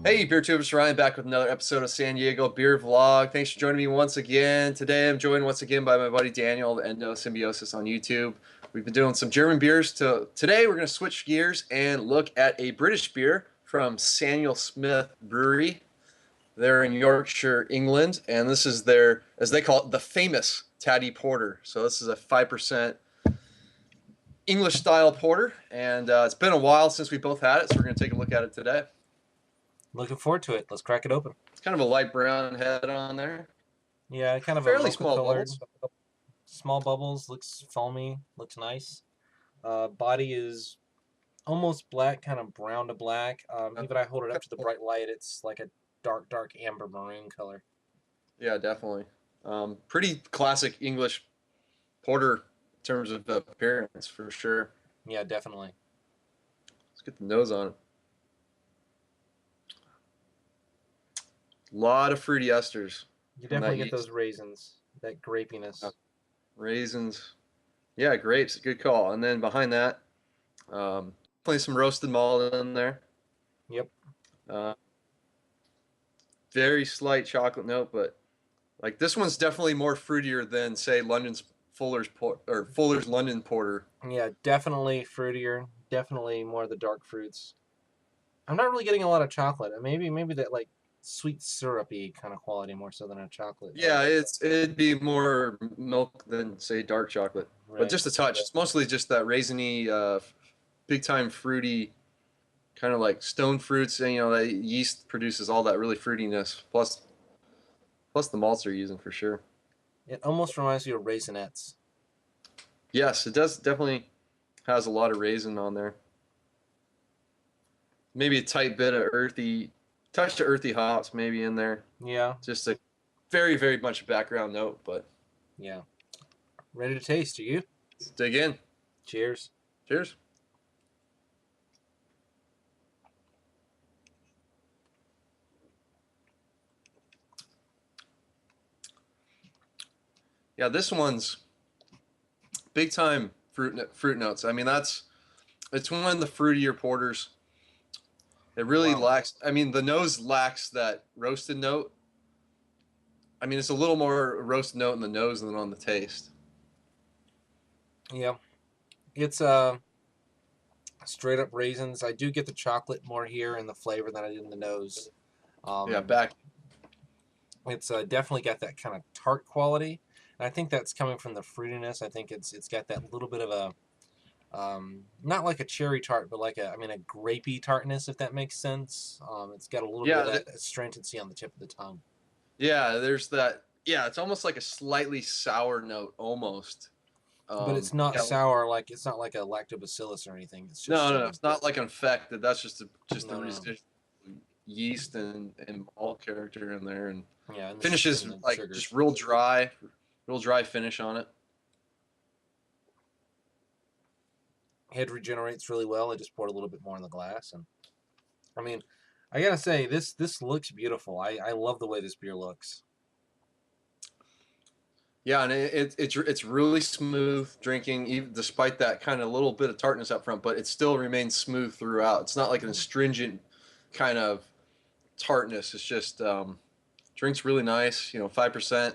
Hey, Beer Tubers, Ryan back with another episode of San Diego Beer Vlog. Thanks for joining me once again. Today I'm joined once again by my buddy Daniel, the Endo Symbiosis on YouTube. We've been doing some German beers. Today we're going to switch gears and look at a British beer from Samuel Smith Brewery. They're in Yorkshire, England, and this is their, as they call it, the famous Taddy Porter. So this is a 5% English style porter, and it's been a while since we both had it, so we're going to take a look at it today. Looking forward to it. Let's crack it open. It's kind of a light brown head on there. Yeah, kind of a Fairly mocha small colored, bubbles. small bubbles. Looks foamy. Looks nice. Body is almost black, kind of brown to black. Even I hold it up to the bright light, it's like a dark amber maroon color. Yeah, definitely. Pretty classic English porter in terms of appearance, for sure. Yeah, definitely. Let's get the nose on it. A lot of fruity esters You from that definitely get those yeast. raisins, that grapiness. Raisins. Yeah, grapes. Good call. And then behind that, definitely some roasted malt in there. Yep. Uh, Very slight chocolate note, but like this one's definitely more fruitier than say Fuller's London Porter. Yeah, definitely fruitier. Definitely more of the dark fruits. I'm not really getting a lot of chocolate. Maybe that like sweet syrupy kind of quality more so than a chocolate. Yeah, it'd be more milk than say dark chocolate, but Right. just a touch. It's mostly just that raisiny, big time fruity, kind of like stone fruits. And that yeast produces all that really fruitiness. Plus the malts they're using for sure. It almost reminds you of Raisinets. Yes, it does definitely has a lot of raisin on there. Maybe a tight bit of earthy, touch of earthy hops maybe in there. Yeah, Just a very much background note, but yeah. Ready to taste, are you? let's dig in. Cheers. Cheers. Yeah, this one's big time fruit notes. I mean, it's one of the fruitier porters. It really Wow. lacks. I mean, the nose lacks that roasted note. I mean, it's a little more roasted note in the nose than on the taste. Yeah. It's straight up raisins. I do get the chocolate more here in the flavor than I did in the nose. Yeah, Um, back. it's definitely got that kind of tart quality. And I think that's coming from the fruitiness. I think it's got that little bit of a not like a cherry tart, but like a grapey tartness, if that makes sense. It's got a little bit of Yeah, that astringency on the tip of the tongue. yeah. There's that. Yeah, it's almost like a slightly sour note, almost. But it's not Yeah. sour, like it's not like a lactobacillus or anything. It's just No. It's not like infected. That's just the no, no. residual yeast and malt character in there, and Yeah, finishes and the like just sugars. real dry finish on it. Head regenerates really well. I just poured a little bit more in the glass, and I mean, I gotta say this looks beautiful. I love the way this beer looks. Yeah, and it's really smooth drinking, even despite that kind of little bit of tartness up front, but it still remains smooth throughout. It's not like an astringent kind of tartness. It's just drinks really nice. 5%,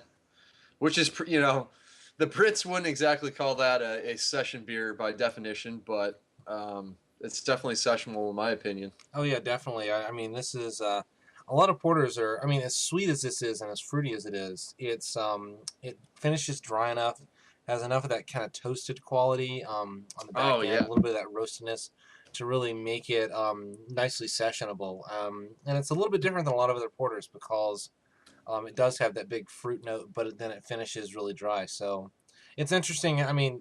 which is the Brits wouldn't exactly call that a session beer by definition, but it's definitely sessionable in my opinion. Oh yeah, definitely. I mean, this is a lot of porters are. I mean, as sweet as this is and as fruity as it is, it finishes dry enough, has enough of that kind of toasted quality on the back Oh end, a yeah, little bit of that roastiness to really make it nicely sessionable. And it's a little bit different than a lot of other porters because it does have that big fruit note, but then it finishes really dry. So it's interesting. I mean,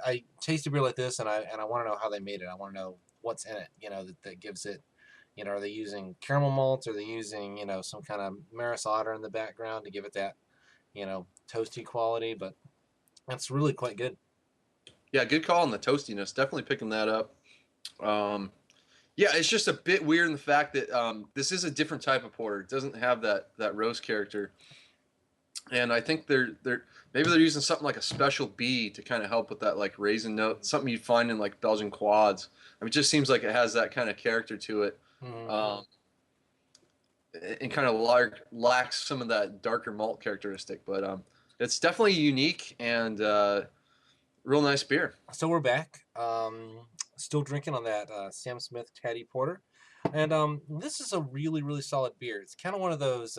I taste a beer like this, and I want to know how they made it. I want to know what's in it. That gives it. Are they using caramel malts? Are they using some kind of Maris Otter in the background to give it that toasty quality? But that's really quite good. yeah, good call on the toastiness. Definitely picking that up. Um, Yeah, it's just a bit weird in the fact that this is a different type of porter. It doesn't have that roast character, and I think they're maybe they're using something like a special bee to kind of help with that like raisin note, something you'd find in like Belgian quads. I mean, it just seems like it has that kind of character to it. Mm-hmm. Um, and kind of lacks some of that darker malt characteristic. But it's definitely unique and real nice beer. So we're back. Still drinking on that Sam Smith Taddy Porter, and this is a really really solid beer. It's kind of one of those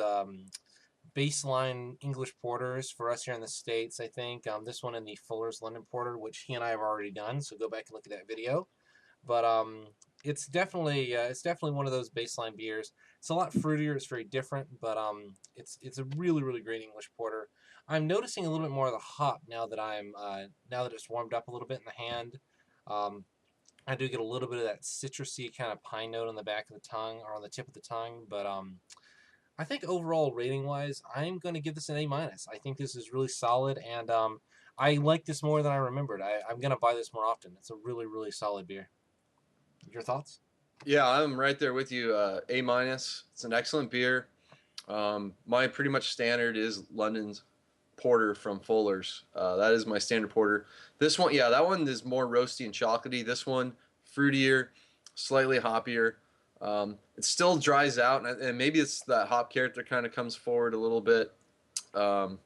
baseline English porters for us here in the States. I think this one and the Fuller's London Porter, which he and I have already done. So go back and look at that video. But it's definitely one of those baseline beers. It's a lot fruitier. It's very different, but it's a really really great English porter. I'm noticing a little bit more of the hop now that it's warmed up a little bit in the hand. Um, I do get a little bit of that citrusy kind of pine note on the back of the tongue or on the tip of the tongue, but I think overall rating wise, I'm going to give this an A minus. I think this is really solid, and I like this more than I remembered. I'm going to buy this more often. It's a really really solid beer. Your thoughts? Yeah, I'm right there with you. A minus. It's an excellent beer. My pretty much standard is London's porter from Fuller's. That is my standard porter. This one, yeah, that one is more roasty and chocolatey. This one, fruitier, slightly hoppier. It still dries out, and maybe it's that hop character kind of comes forward a little bit. Um,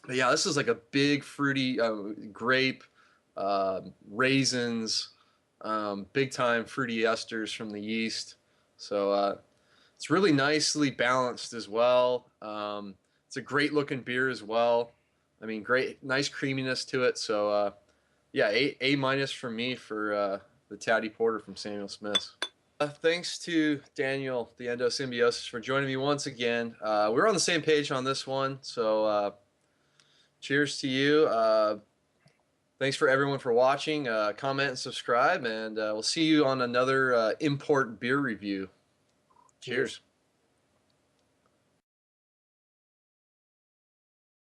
but yeah, this is like a big fruity grape, raisins, big time fruity esters from the yeast. So it's really nicely balanced as well. It's a great looking beer as well. I mean, great, nice creaminess to it. So yeah, A minus for me for the Taddy Porter from Samuel Smith. Thanks to Daniel, the Endo Symbiosis, for joining me once again. We're on the same page on this one, so cheers to you. Thanks for everyone for watching. Comment and subscribe, and we'll see you on another import beer review. Cheers.